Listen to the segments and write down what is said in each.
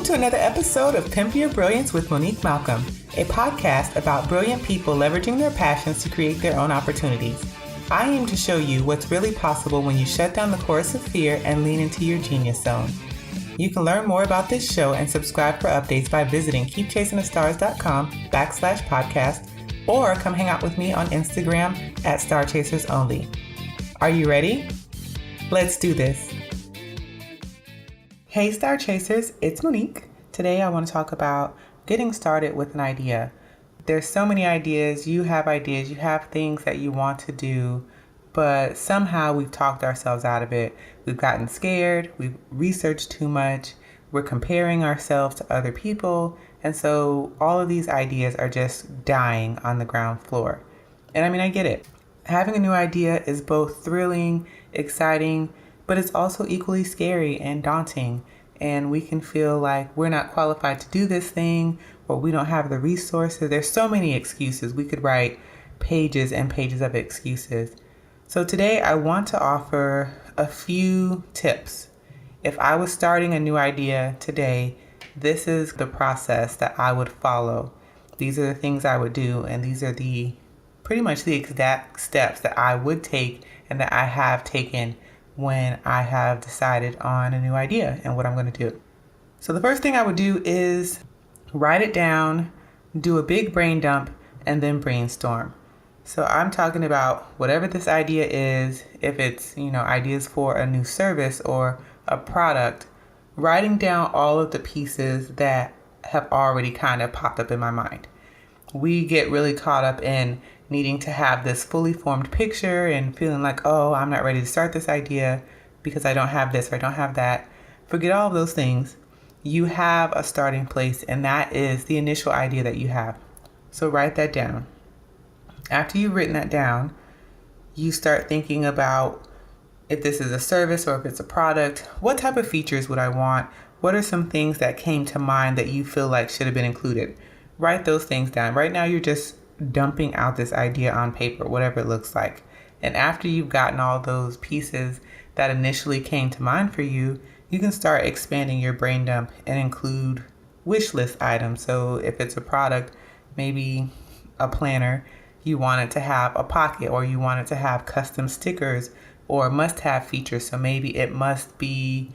to another episode of Pimp Your Brilliance with Monique Malcolm, a podcast about brilliant people leveraging their passions to create their own opportunities. I aim to show you what's really possible when you shut down the chorus of fear and lean into your genius zone. You can learn more about this show and subscribe for updates by visiting keepchasingthestars.com/podcast or come hang out with me on Instagram at StarChasersOnly. Are you ready? Let's do this. Hey Star Chasers, it's Monique. Today I want to talk about getting started with an idea. There's so many ideas, you have things that you want to do, but somehow we've talked ourselves out of it. We've gotten scared, we've researched too much, we're comparing ourselves to other people, and so all of these ideas are just dying on the ground floor. And I get it. Having a new idea is both thrilling, exciting, but it's also equally scary and daunting. And we can feel like we're not qualified to do this thing, or we don't have the resources. There's so many excuses. We could write pages and pages of excuses. So today I want to offer a few tips. If I was starting a new idea today, this is the process that I would follow. These are the things I would do, and these are pretty much the exact steps that I would take and that I have taken when I have decided on a new idea and what I'm going to do. So the first thing I would do is write it down, do a big brain dump, and then brainstorm. So I'm talking about whatever this idea is, if it's, ideas for a new service or a product, writing down all of the pieces that have already kind of popped up in my mind. We get really caught up in needing to have this fully formed picture and feeling like, oh, I'm not ready to start this idea because I don't have this or I don't have that. Forget all of those things. You have a starting place, and that is the initial idea that you have. So write that down. After you've written that down, you start thinking about if this is a service or if it's a product, what type of features would I want? What are some things that came to mind that you feel like should have been included? Write those things down. Right now, you're just dumping out this idea on paper, whatever it looks like. And after you've gotten all those pieces that initially came to mind for you, you can start expanding your brain dump and include wish list items. So if it's a product, maybe a planner, you want it to have a pocket, or you want it to have custom stickers or must-have features. So maybe it must be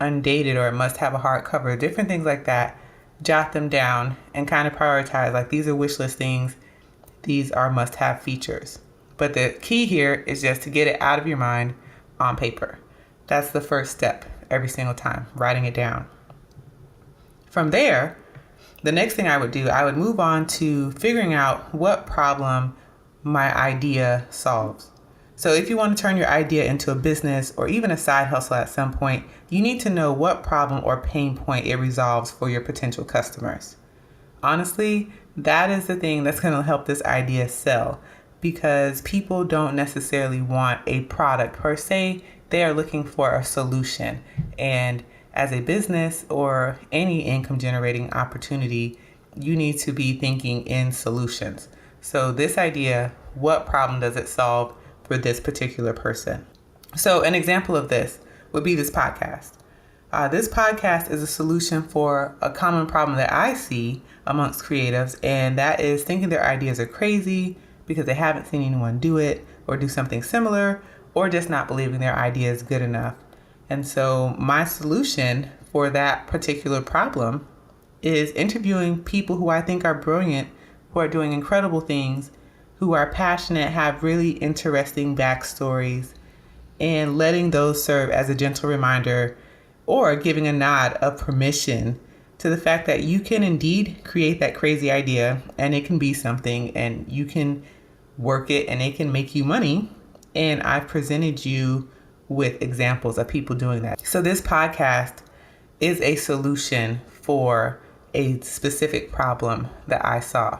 undated, or it must have a hardcover, different things like that. Jot them down and kind of prioritize, like these are wish list things. These are must-have features. But the key here is just to get it out of your mind on paper. That's the first step every single time, writing it down. From there, the next thing I would do, I would move on to figuring out what problem my idea solves. So if you want to turn your idea into a business or even a side hustle at some point, you need to know what problem or pain point it resolves for your potential customers. Honestly, that is the thing that's going to help this idea sell, because people don't necessarily want a product per se. They are looking for a solution. And as a business or any income generating opportunity, you need to be thinking in solutions. So this idea, what problem does it solve for this particular person? So an example of this would be this podcast. This podcast is a solution for a common problem that I see amongst creatives, and that is thinking their ideas are crazy because they haven't seen anyone do it or do something similar, or just not believing their idea is good enough. And so my solution for that particular problem is interviewing people who I think are brilliant, who are doing incredible things, who are passionate, have really interesting backstories, and letting those serve as a gentle reminder or giving a nod of permission to the fact that you can indeed create that crazy idea, and it can be something, and you can work it, and it can make you money. And I've presented you with examples of people doing that. So this podcast is a solution for a specific problem that I saw.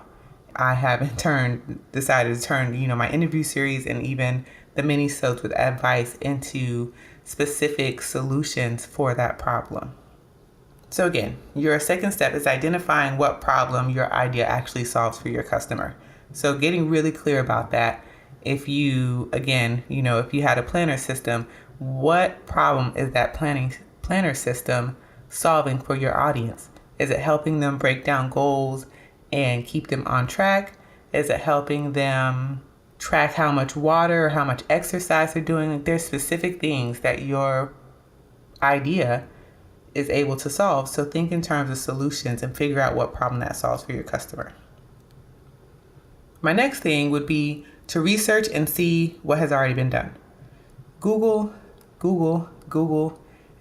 I have in turn decided to turn, my interview series and even the Minisodes with advice into specific solutions for that problem. So again, your second step is identifying what problem your idea actually solves for your customer. So getting really clear about that. If you, again, if you had a planner system, what problem is that planner system solving for your audience? Is it helping them break down goals and keep them on track? Is it helping them track how much water or how much exercise they're doing? There's specific things that your idea is able to solve. So think in terms of solutions and figure out what problem that solves for your customer. My next thing would be to research and see what has already been done. Google,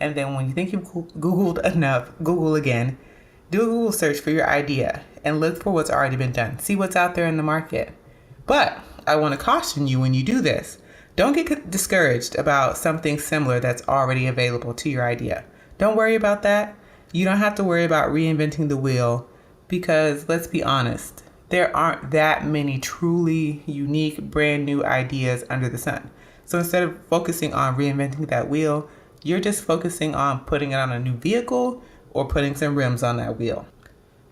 and then when you think you've Googled enough, Google again. Do a Google search for your idea and look for what's already been done. See what's out there in the market. But I want to caution you when you do this, don't get discouraged about something similar that's already available to your idea. Don't worry about that. You don't have to worry about reinventing the wheel because let's be honest, there aren't that many truly unique, brand new ideas under the sun. So instead of focusing on reinventing that wheel, you're just focusing on putting it on a new vehicle or putting some rims on that wheel.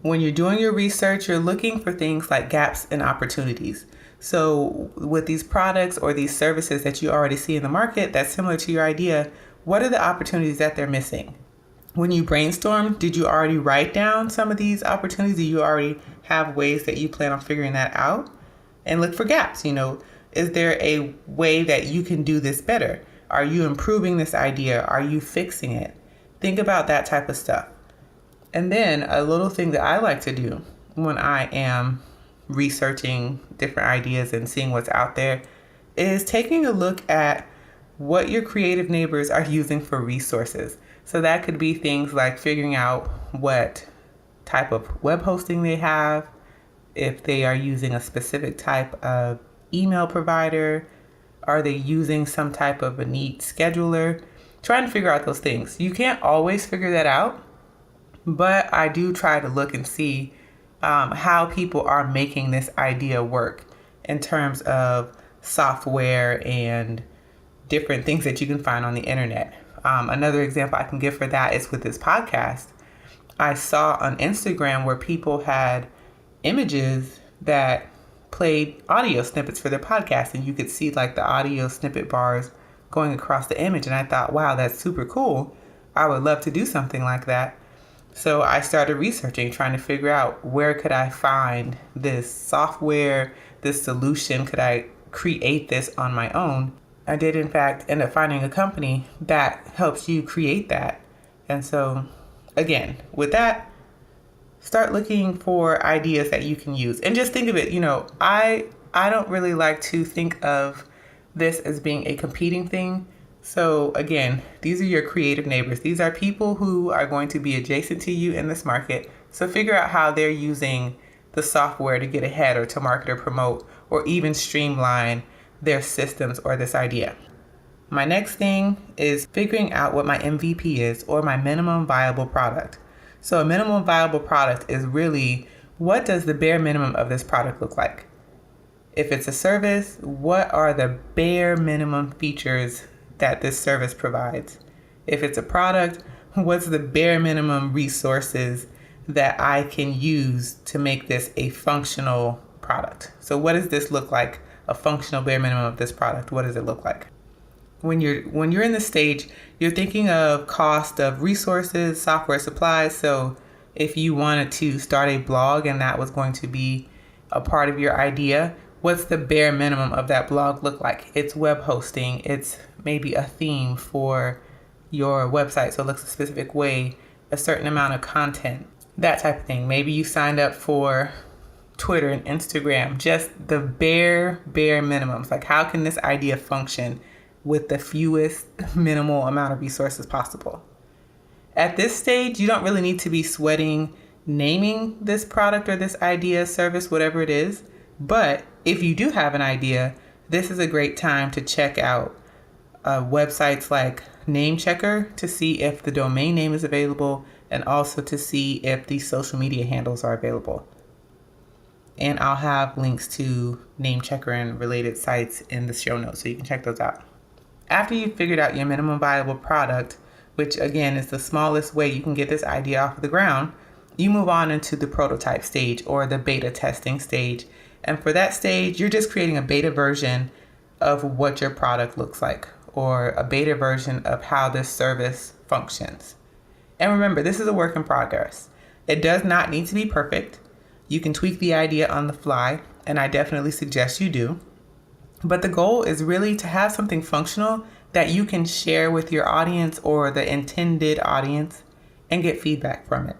When you're doing your research, you're looking for things like gaps and opportunities. So with these products or these services that you already see in the market that's similar to your idea, what are the opportunities that they're missing? When you brainstorm, did you already write down some of these opportunities? Do you already have ways that you plan on figuring that out? And look for gaps. Is there a way that you can do this better? Are you improving this idea? Are you fixing it? Think about that type of stuff. And then a little thing that I like to do when I am researching different ideas and seeing what's out there is taking a look at what your creative neighbors are using for resources. So that could be things like figuring out what type of web hosting they have, if they are using a specific type of email provider, are they using some type of a neat scheduler? Trying to figure out those things. You can't always figure that out, but I do try to look and see how people are making this idea work in terms of software and different things that you can find on the internet. Another example I can give for that is with this podcast. I saw on Instagram where people had images that played audio snippets for their podcast, and you could see like the audio snippet bars going across the image. And I thought, wow, that's super cool. I would love to do something like that. So I started researching, trying to figure out where could I find this software, this solution? Could I create this on my own? I did, in fact, end up finding a company that helps you create that. And so, again, with that, start looking for ideas that you can use. And just think of it, I don't really like to think of this as being a competing thing. So again, these are your creative neighbors. These are people who are going to be adjacent to you in this market. So figure out how they're using the software to get ahead or to market or promote or even streamline their systems or this idea. My next thing is figuring out what my MVP is, or my minimum viable product. So a minimum viable product is really, what does the bare minimum of this product look like? If it's a service, what are the bare minimum features that this service provides? If it's a product, what's the bare minimum resources that I can use to make this a functional product? So what does this look like? A functional bare minimum of this product. What does it look like? When you're in this stage, you're thinking of cost of resources, software supplies. So if you wanted to start a blog and that was going to be a part of your idea, what's the bare minimum of that blog look like? It's web hosting. It's maybe a theme for your website, so it looks a specific way, a certain amount of content, that type of thing. Maybe you signed up for Twitter and Instagram, just the bare minimums. Like, how can this idea function with the fewest minimal amount of resources possible? At this stage, you don't really need to be sweating naming this product or this idea, service, whatever it is. But if you do have an idea, this is a great time to check out websites like Name Checker to see if the domain name is available, and also to see if the social media handles are available. And I'll have links to Name Checker and related sites in the show notes, so you can check those out. After you've figured out your minimum viable product, which again is the smallest way you can get this idea off of the ground, you move on into the prototype stage or the beta testing stage. And for that stage, you're just creating a beta version of what your product looks like, or a beta version of how this service functions. And remember, this is a work in progress. It does not need to be perfect. You can tweak the idea on the fly, and I definitely suggest you do. But the goal is really to have something functional that you can share with your audience or the intended audience and get feedback from it.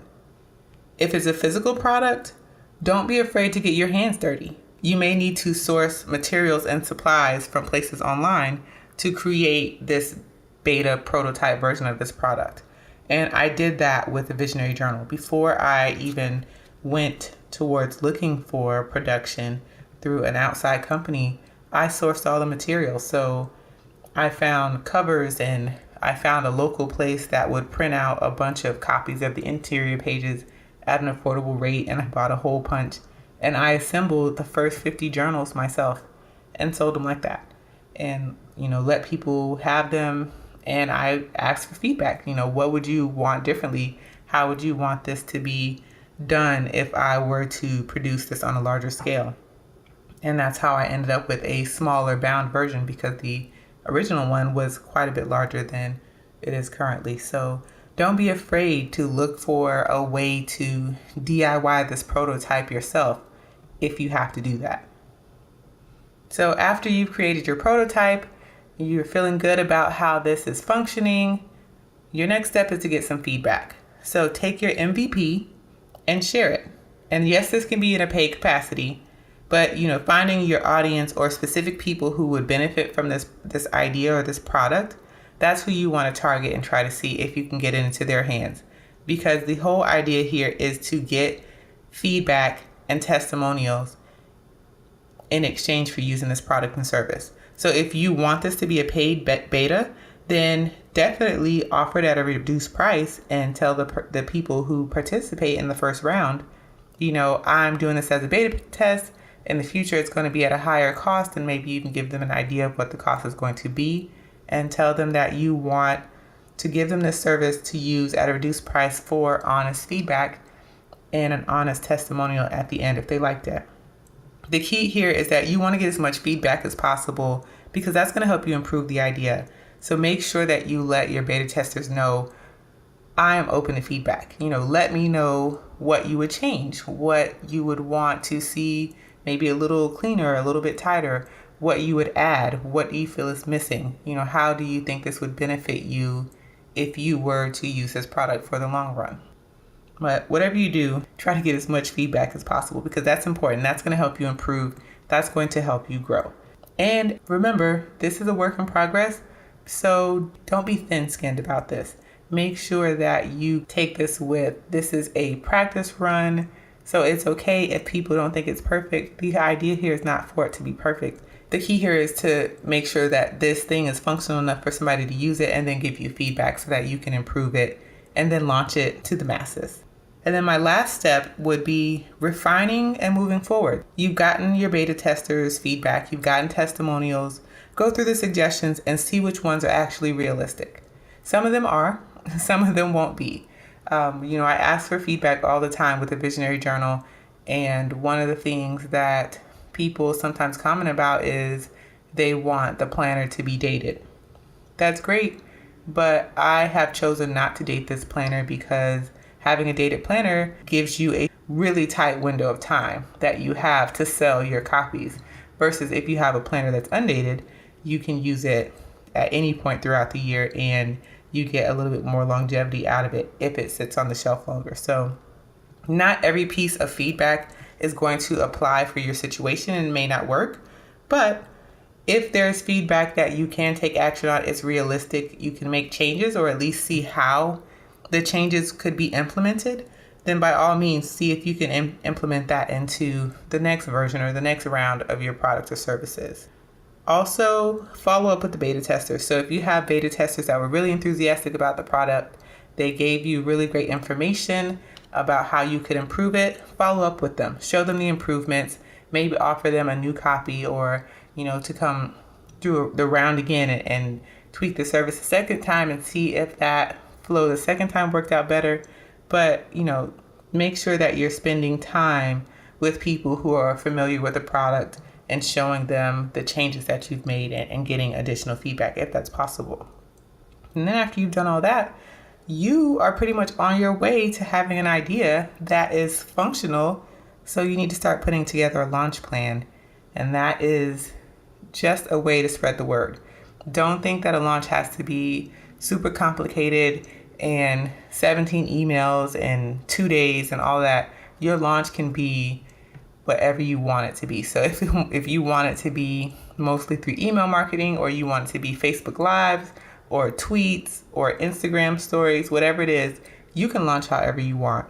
If it's a physical product, don't be afraid to get your hands dirty. You may need to source materials and supplies from places online to create this beta prototype version of this product. And I did that with the Visionary Journal. Before I even went towards looking for production through an outside company, I sourced all the materials. So I found covers, and I found a local place that would print out a bunch of copies of the interior pages at an affordable rate, and I bought a hole punch, and I assembled the first 50 journals myself and sold them like that. And, let people have them, and I asked for feedback. What would you want differently? How would you want this to be done if I were to produce this on a larger scale? And that's how I ended up with a smaller bound version, because the original one was quite a bit larger than it is currently. So don't be afraid to look for a way to DIY this prototype yourself if you have to do that. So after you've created your prototype, you're feeling good about how this is functioning, your next step is to get some feedback. So take your MVP and share it. And yes, this can be in a paid capacity, but finding your audience or specific people who would benefit from this idea or this product, that's who you want to target and try to see if you can get it into their hands. Because the whole idea here is to get feedback and testimonials in exchange for using this product and service. So if you want this to be a paid beta, then definitely offer it at a reduced price and tell the people who participate in the first round, I'm doing this as a beta test. In the future, it's going to be at a higher cost, and maybe you can give them an idea of what the cost is going to be and tell them that you want to give them this service to use at a reduced price for honest feedback and an honest testimonial at the end if they liked it. The key here is that you want to get as much feedback as possible, because that's going to help you improve the idea. So make sure that you let your beta testers know, I am open to feedback. Let me know what you would change, what you would want to see maybe a little cleaner, a little bit tighter, what you would add, what do you feel is missing? How do you think this would benefit you if you were to use this product for the long run? But whatever you do, try to get as much feedback as possible, because that's important. That's going to help you improve. That's going to help you grow. And remember, this is a work in progress, so don't be thin-skinned about this. Make sure that you take this is a practice run, so it's okay if people don't think it's perfect. The idea here is not for it to be perfect. The key here is to make sure that this thing is functional enough for somebody to use it and then give you feedback so that you can improve it and then launch it to the masses. And then my last step would be refining and moving forward. You've gotten your beta testers' feedback, you've gotten testimonials. Go through the suggestions and see which ones are actually realistic. Some of them are, some of them won't be. I ask for feedback all the time with the Visionary Journal, and one of the things that people sometimes comment about is they want the planner to be dated. That's great, but I have chosen not to date this planner because having a dated planner gives you a really tight window of time that you have to sell your copies, versus if you have a planner that's undated, you can use it at any point throughout the year and you get a little bit more longevity out of it if it sits on the shelf longer. So not every piece of feedback is going to apply for your situation and may not work, but if there's feedback that you can take action on, it's realistic, you can make changes or at least see how the changes could be implemented, then by all means, see if you can implement that into the next version or the next round of your products or services. Also, follow up with the beta testers. So if you have beta testers that were really enthusiastic about the product, they gave you really great information about how you could improve it, follow up with them, show them the improvements, maybe offer them a new copy or, to come through the round again and tweak the service a second time and see if that flow the second time worked out better. But, make sure that you're spending time with people who are familiar with the product and showing them the changes that you've made and getting additional feedback if that's possible. And then after you've done all that, you are pretty much on your way to having an idea that is functional. So you need to start putting together a launch plan. And that is just a way to spread the word. Don't think that a launch has to be super complicated and 17 emails and 2 days and all that. Your launch can be whatever you want it to be. So if you want it to be mostly through email marketing, or you want it to be Facebook Lives or tweets or Instagram stories, whatever it is, you can launch however you want.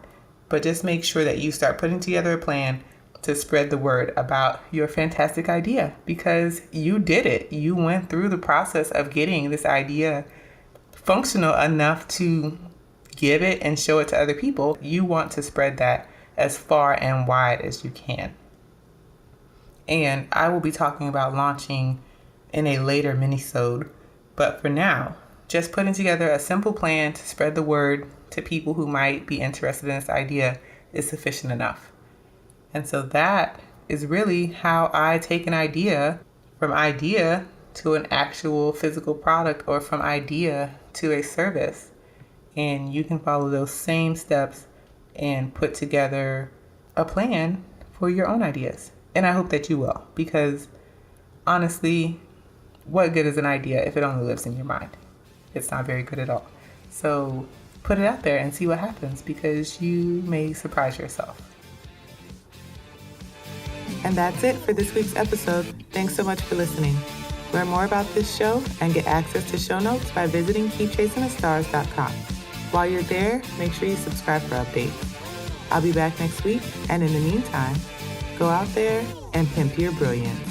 But just make sure that you start putting together a plan to spread the word about your fantastic idea, because you did it. You went through the process of getting this idea functional enough to give it and show it to other people. You want to spread that as far and wide as you can. And I will be talking about launching in a later minisode. But for now, just putting together a simple plan to spread the word to people who might be interested in this idea is sufficient enough. And so that is really how I take an idea from idea to an actual physical product, or from idea to a service. And you can follow those same steps and put together a plan for your own ideas. And I hope that you will, because honestly, what good is an idea if it only lives in your mind? It's not very good at all. So put it out there and see what happens, because you may surprise yourself. And that's it for this week's episode. Thanks so much for listening. Learn more about this show and get access to show notes by visiting keepchasingthestars.com. While you're there, make sure you subscribe for updates. I'll be back next week, and in the meantime, go out there and pimp your brilliance.